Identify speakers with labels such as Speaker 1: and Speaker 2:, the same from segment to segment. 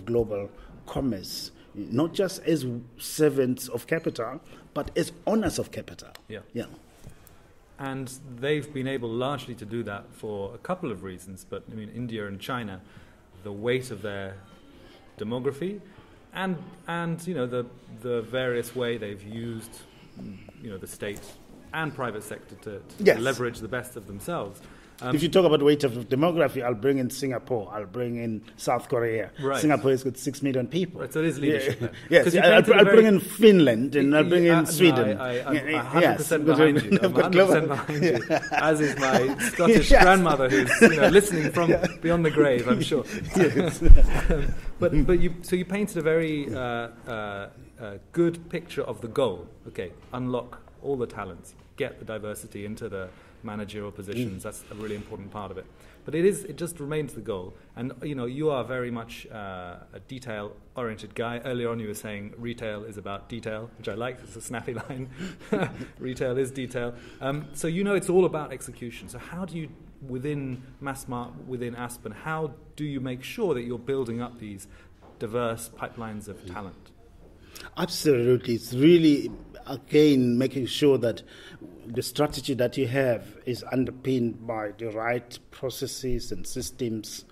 Speaker 1: global commerce, not just as servants of capital, but as owners of capital.
Speaker 2: Yeah. And they've been able largely to do that for a couple of reasons. But I mean, India and China, the weight of their demography, and the various way they've used the state and private sector to leverage the best of themselves.
Speaker 1: If you talk about weight of demography, I'll bring in Singapore, I'll bring in South Korea.
Speaker 2: Right.
Speaker 1: Singapore has got 6 million people.
Speaker 2: Right, so it is leadership then.
Speaker 1: Yes, I'll bring in Finland and I'll bring in Sweden.
Speaker 2: I'm 100% behind you. I'm 100% behind you. As is my Scottish grandmother who's listening from beyond the grave, I'm sure.
Speaker 1: Yes.
Speaker 2: But you painted a very good picture of the goal. Okay, unlock all the talents, get the diversity into the managerial positions. That's a really important part of it. But it just remains the goal. And you are very much a detail-oriented guy. Earlier on, you were saying retail is about detail, which I like. It's a snappy line. Retail is detail. So it's all about execution. So how do you, within Massmart, within Aspen, how do you make sure that you're building up these diverse pipelines of talent?
Speaker 1: Absolutely. It's really, again, making sure that the strategy that you have is underpinned by the right processes and systems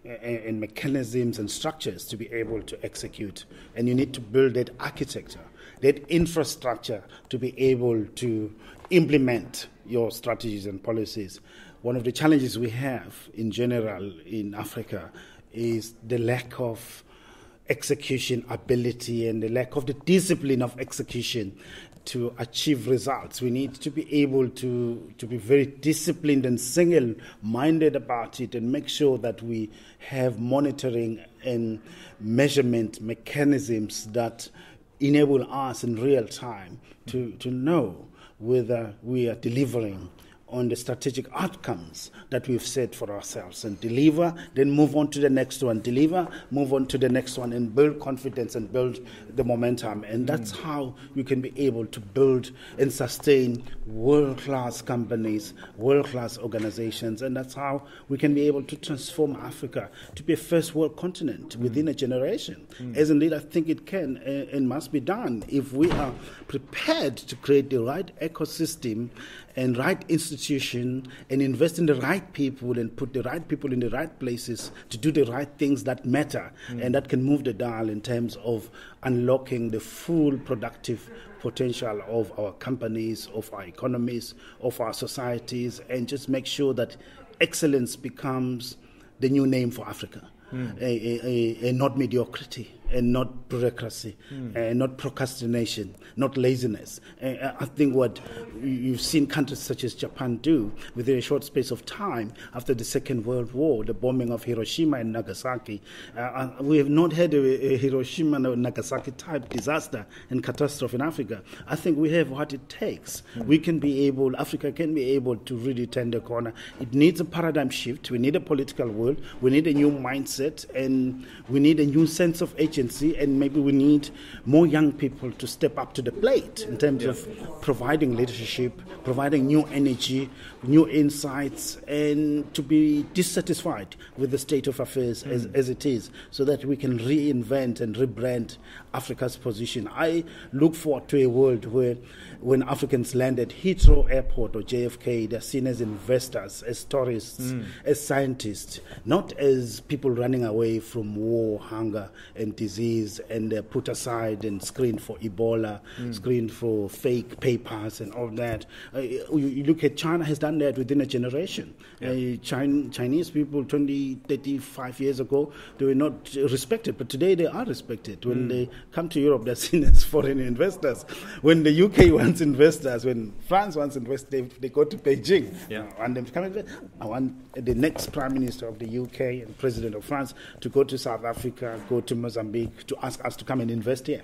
Speaker 1: and mechanisms and structures to be able to execute. And you need to build that architecture, that infrastructure to be able to implement your strategies and policies. One of the challenges we have in general in Africa is the lack of execution ability and the lack of the discipline of execution to achieve results. We need to be able to be very disciplined and single-minded about it and make sure that we have monitoring and measurement mechanisms that enable us in real time to know whether we are delivering on the strategic outcomes that we've set for ourselves, and deliver, then move on to the next one, deliver, move on to the next one, and build confidence and build the momentum. And that's how you can be able to build and sustain world-class companies, world-class organizations, and that's how we can be able to transform Africa to be a first world continent within a generation. As indeed I think it can and must be done if we are prepared to create the right ecosystem and right institution and invest in the right people and put the right people in the right places to do the right things that matter and that can move the dial in terms of unlocking the full productive potential of our companies, of our economies, of our societies, and just make sure that excellence becomes the new name for Africa. And not mediocrity, and not bureaucracy, and not procrastination, not laziness. I think what you've seen countries such as Japan do within a short space of time after the Second World War, the bombing of Hiroshima and Nagasaki, we have not had a Hiroshima and Nagasaki type disaster and catastrophe in Africa. I think we have what it takes. Africa can be able to really turn the corner. It needs a paradigm shift. We need a political will. We need a new mindset, and we need a new sense of agency, and maybe we need more young people to step up to the plate in terms of providing leadership, providing new energy, new insights, and to be dissatisfied with the state of affairs as it is, so that we can reinvent and rebrand Africa's position. I look forward to a world where when Africans land at Heathrow Airport or JFK, they're seen as investors, as tourists, as scientists, not as people running away from war, hunger, and disease, and they're put aside and screened for Ebola, screened for fake papers and all that. You look at China has done that within a generation. Chinese people 20, 35 years ago, they were not respected, but today they are respected. When they come to Europe, they're seen as foreign investors. When the UK wants investors, when France wants investors, they go to Beijing. And they come in. I want the next Prime Minister of the UK and President of France to go to South Africa, go to Mozambique, to ask us to come and invest here.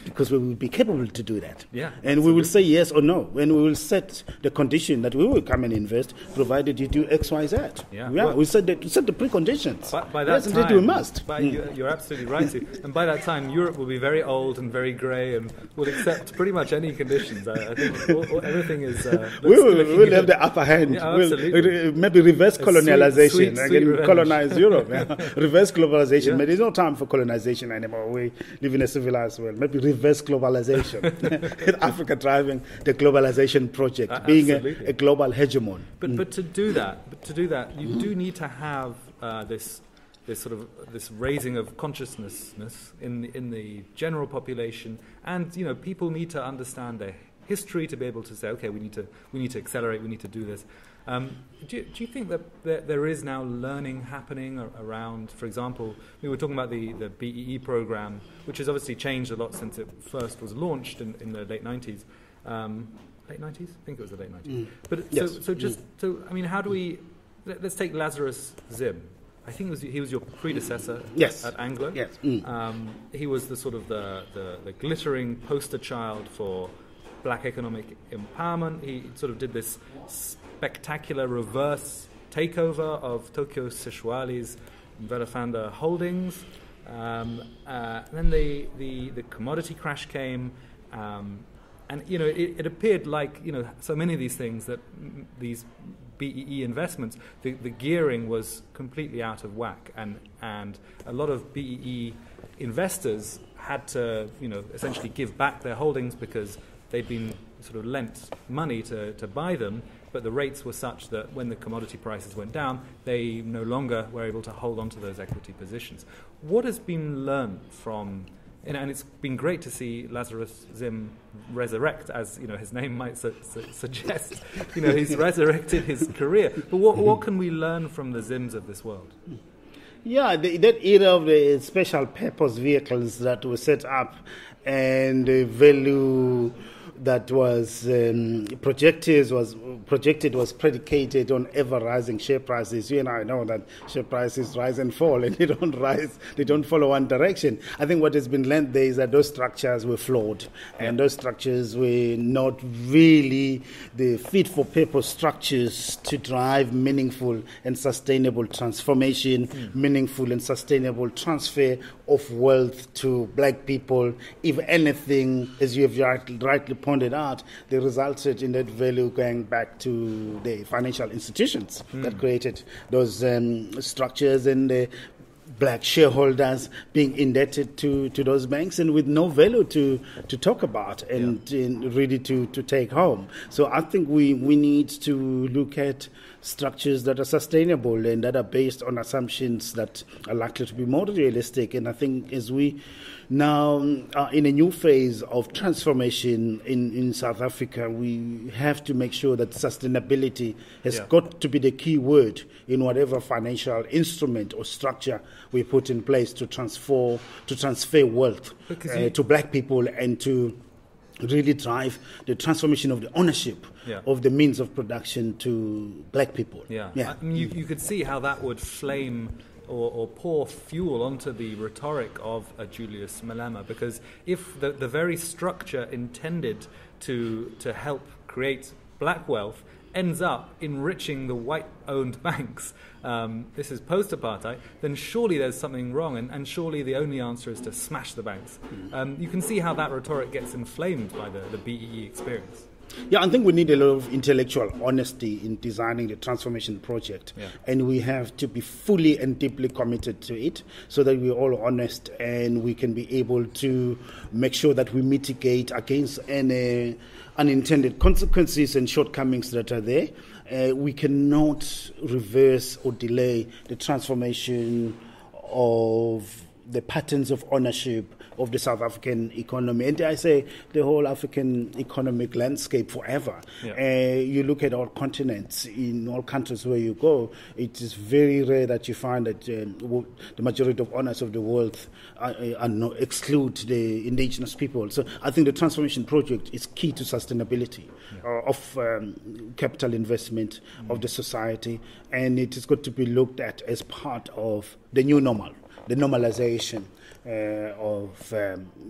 Speaker 1: because we will be capable to do that.
Speaker 2: Yeah,
Speaker 1: and
Speaker 2: absolutely.
Speaker 1: we will say yes or no, and we will set the condition that we will come and invest, provided you do X, Y, Z.
Speaker 2: Yeah,
Speaker 1: well, we set the preconditions.
Speaker 2: By that
Speaker 1: yes,
Speaker 2: time,
Speaker 1: indeed we must.
Speaker 2: You're absolutely right, Sue. And by that time, Europe will be very old and very grey and will accept pretty much any conditions. I think everything is...
Speaker 1: we'll have the upper hand.
Speaker 2: Yeah, absolutely.
Speaker 1: Maybe reverse colonialization.
Speaker 2: Sweet
Speaker 1: Again, colonize Europe. Reverse globalization.
Speaker 2: Yeah.
Speaker 1: But there's no time for colonization anymore. We live in a civilized world. Maybe reverse globalization. Africa driving the globalization project, being a global hegemon.
Speaker 2: But to do that, you do need to have this raising of consciousness in the general population, and people need to understand their history to be able to say, okay, we need to accelerate, we need to do this. Do you think that there is now learning happening around, for example, we were talking about the BEE program, which has obviously changed a lot since it first was launched in the late 90s. Late 90s? I think it was the late 90s. But
Speaker 1: yes.
Speaker 2: I mean, how do we... Let's take Lazarus Zim. I think he was your predecessor at Anglo.
Speaker 1: Yes.
Speaker 2: He was the sort of the glittering poster child for black economic empowerment. He sort of did this spectacular reverse takeover of Tokyo Sexuali's Velafanda holdings. And then the commodity crash came. And it appeared like so many of these things that these BEE investments, the gearing was completely out of whack, and a lot of BEE investors had to essentially give back their holdings because they'd been sort of lent money to buy them, but the rates were such that when the commodity prices went down, they no longer were able to hold on to those equity positions. What has been learned from... And it's been great to see Lazarus Zim resurrect, as his name might suggest. He's resurrected his career. But what can we learn from the Zims of this world?
Speaker 1: Yeah, that era of the special purpose vehicles that were set up, and the value that was projected was predicated on ever rising share prices. You and I know that share prices rise and fall, and they don't follow one direction. I think what has been learned there is that those structures were flawed, and those structures were not really the fit for purpose structures to drive meaningful and sustainable transformation, meaningful and sustainable transfer of wealth to black people. If anything, as you have rightly pointed out, they resulted in that value going back to the financial institutions that created those structures, and the black shareholders being indebted to those banks and with no value to talk about and really to take home. So I think we need to look at structures that are sustainable and that are based on assumptions that are likely to be more realistic. And I think as we now are in a new phase of transformation in South Africa, we have to make sure that sustainability has got to be the key word in whatever financial instrument or structure we put in place to transfer wealth to black people and to really drive the transformation of the ownership of the means of production to black people.
Speaker 2: I mean, you could see how that would flame or pour fuel onto the rhetoric of Julius Malema, because if the very structure intended to help create black wealth ends up enriching the white-owned banks, this is post-apartheid, then surely there's something wrong, and surely the only answer is to smash the banks. You can see how that rhetoric gets inflamed by the BEE experience.
Speaker 1: Yeah, I think we need a lot of intellectual honesty in designing the transformation project. And we have to be fully and deeply committed to it so that we're all honest and we can be able to make sure that we mitigate against any unintended consequences and shortcomings that are there. We cannot reverse or delay the transformation of the patterns of ownership of the South African economy, and I say the whole African economic landscape forever. You look at our continents, in all countries where you go, it is very rare that you find that the majority of owners of the wealth exclude the indigenous people. So I think the transformation project is key to sustainability of capital investment of the society, and it is got to be looked at as part of the new normal. the normalization of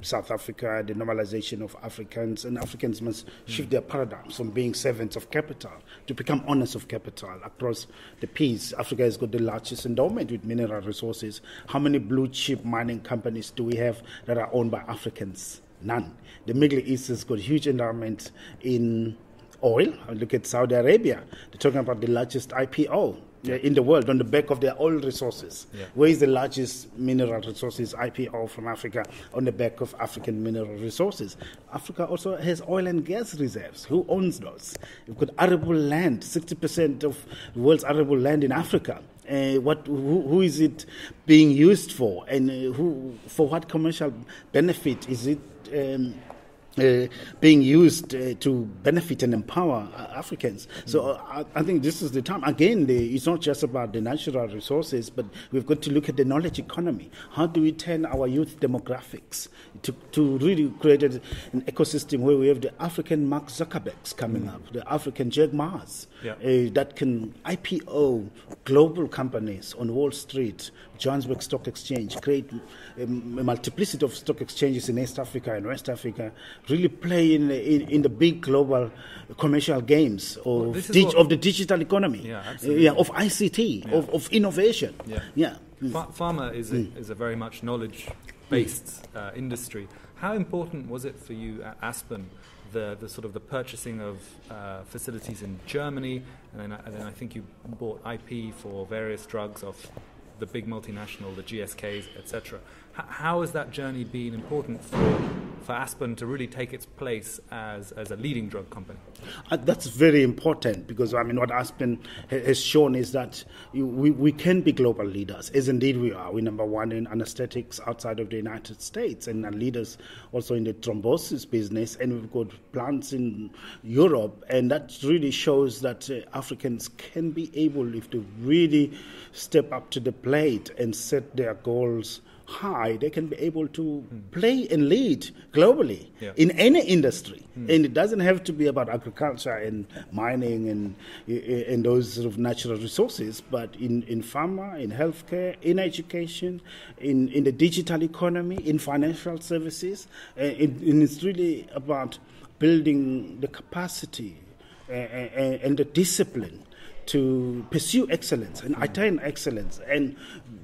Speaker 1: South Africa, the normalization of Africans, and Africans must shift their paradigms from being servants of capital to become owners of capital across the piece. Africa has got the largest endowment with mineral resources. How many blue chip mining companies do we have that are owned by Africans? None. The Middle East has got huge endowment in oil. Look at Saudi Arabia. They're talking about the largest IPO in the world on the back of their oil resources. Yeah. Where is the largest mineral resources IPO from Africa on the back of African mineral resources? Africa also has oil and gas reserves. Who owns those? You've got arable land, 60% of the world's arable land in Africa. Who is it being used for, and for what commercial benefit is it being used to benefit and empower Africans? So I think this is the time. Again, it's not just about the natural resources, but we've got to look at the knowledge economy. How do we turn our youth demographics to really create an ecosystem where we have the African Mark Zuckerbergs coming up, the African Jack Ma's, that can IPO global companies on Wall Street, Johannesburg Stock Exchange, create a multiplicity of stock exchanges in East Africa and West Africa, really play in the big global commercial games of the digital economy, of ICT, of innovation.
Speaker 2: Pharma is a very much knowledge-based industry. How important was it for you at Aspen, the sort of the purchasing of facilities in Germany, and then I think you bought IP for various drugs of the big multinational, the GSKs, etc. How has that journey been important for Aspen to really take its place as a leading drug company?
Speaker 1: That's very important, because what Aspen has shown is that we can be global leaders, as indeed we are. We're number one in anesthetics outside of the United States, and are leaders also in the thrombosis business, and we've got plants in Europe, and that really shows that Africans can be able, if they really step up to the plate and set their goals high, they can be able to play and lead globally in any industry. And it doesn't have to be about agriculture and mining and those sort of natural resources, but in pharma, in healthcare, in education, in the digital economy, in financial services. And it's really about building the capacity and the discipline to pursue excellence and attain excellence and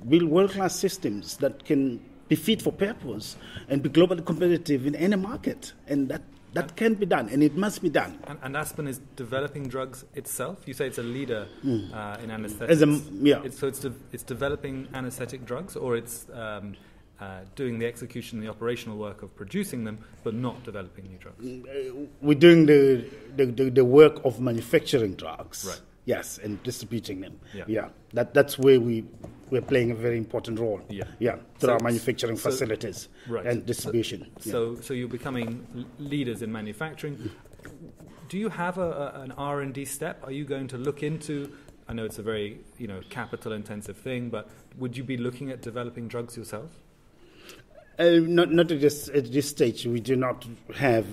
Speaker 1: build world-class systems that can be fit for purpose and be globally competitive in any market. And that can be done, and it must be done.
Speaker 2: And Aspen is developing drugs itself? You say it's a leader in anesthetics. So it's developing anesthetic drugs, or it's doing the execution, the operational work of producing them, but not developing new drugs?
Speaker 1: We're doing the work of manufacturing drugs.
Speaker 2: Right.
Speaker 1: Yes, and distributing them. That's where we're playing a very important role. Through our manufacturing facilities and distribution.
Speaker 2: So you're becoming leaders in manufacturing. Do you have an R&D step? Are you going to look into? I know it's a very capital intensive thing, but would you be looking at developing drugs yourself?
Speaker 1: Not at this stage. We do not have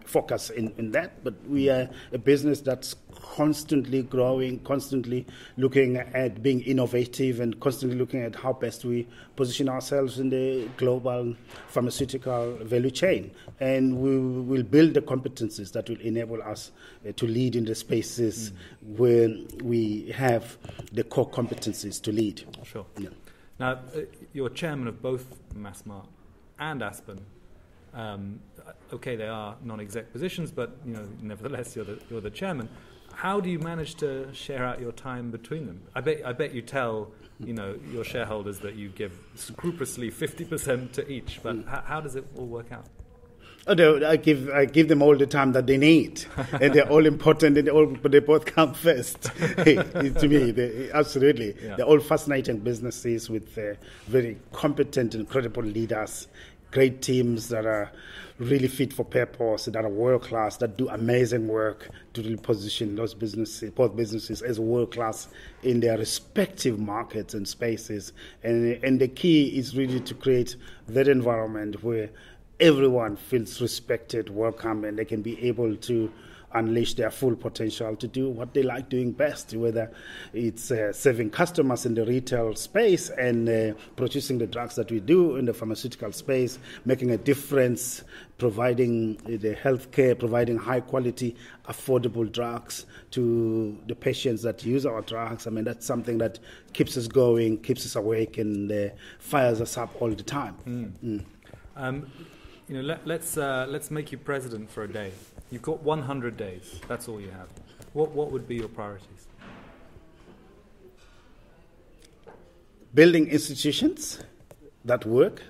Speaker 1: focus in that, but we are a business that's constantly growing, constantly looking at being innovative, and constantly looking at how best we position ourselves in the global pharmaceutical value chain. And we will build the competencies that will enable us to lead in the spaces where we have the core competencies to lead.
Speaker 2: Sure. Yeah. Now, you're chairman of both Massmart and Aspen. They are non-exec positions, but nevertheless, you're the chairman. How do you manage to share out your time between them? I bet you tell your shareholders that you give scrupulously 50% to each. But how does it all work out?
Speaker 1: I give them all the time that they need, and they're all important, and they both come first. To me, absolutely, they're all fascinating businesses with very competent and credible leaders, great teams that are really fit for purpose, that are world class, that do amazing work to really position both businesses as world class in their respective markets and spaces. And the key is really to create that environment where everyone feels respected, welcome, and they can be able to unleash their full potential to do what they like doing best, whether it's serving customers in the retail space and producing the drugs that we do in the pharmaceutical space, making a difference, providing the healthcare, providing high quality, affordable drugs to the patients that use our drugs. I mean, that's something that keeps us going, keeps us awake, and fires us up all the time.
Speaker 2: Let's make you president for a day. You've got 100 days. That's all you have. What would be your priorities?
Speaker 1: Building institutions that work,